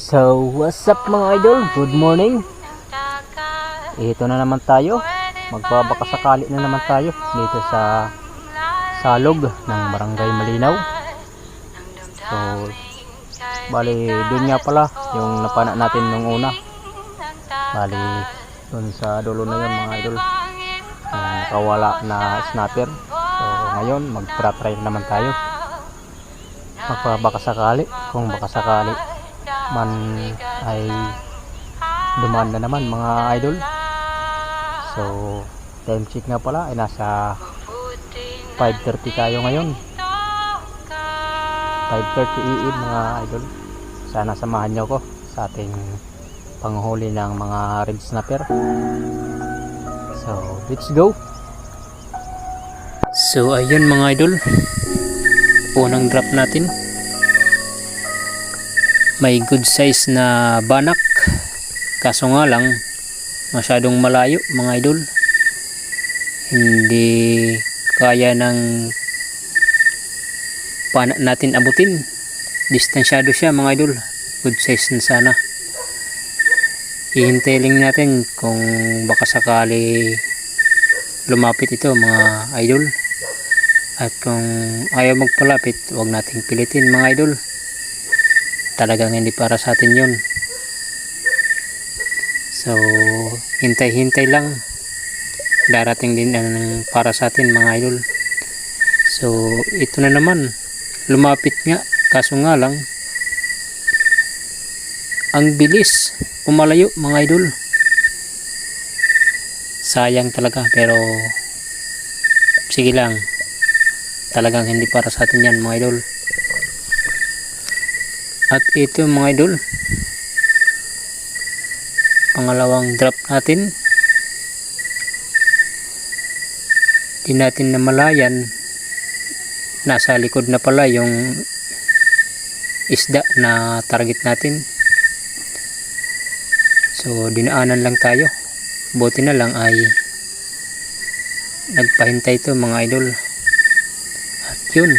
So, what's up mga idol? Good morning. Ito na naman tayo. Magbabakasakali na naman tayo dito sa salog ng Barangay Malinaw. So, bali doon nga pala yung napana natin nung una. Bali doon sa dulo na yun mga idol. Nakawala na snapper. So, ngayon magtra-try naman tayo. Magbabakasakali kung bakasakali man ay dumaan na naman mga idol. So time check nga pala ay nasa 5:30 tayo ngayon, 5:30 AM mga idol. Sana samahan nyo ko sa ating panghuli ng mga red snapper. So let's go. So ayun mga idol, unang drop natin. May good size na banak, kaso nga lang masyadong malayo mga idol, hindi kaya ng pana natin abutin. Distansyado siya mga idol, good size na sana. Hihintay lang natin kung baka sakali lumapit ito mga idol, at kung ayaw magpalapit huwag nating pilitin mga idol. Talagang hindi para sa atin yun. So hintay-hintay lang, darating din ang para sa atin mga idol. So ito na naman, lumapit nga, kaso nga lang ang bilis pumalayo mga idol. Sayang talaga, pero sige lang, talagang hindi para sa atin yan mga idol. At ito mga idol, pangalawang drop natin. Di natin namalayan, nasa likod na pala yung isda na target natin. So dinaanan lang tayo, buti na lang ay nagpahintay ito mga idol. At yun,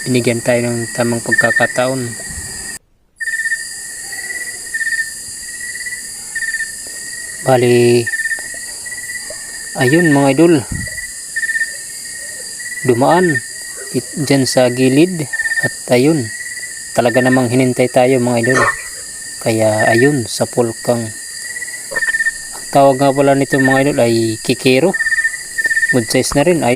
binigyan tayo ng tamang pagkakataon. Bali ayun mga idol, dumaan dyan sa gilid. At ayun, talaga namang hinintay tayo mga idol. Kaya ayun, sa pulkang, ang tawag nga pala nito mga idol ay kikero. Good size na rin ay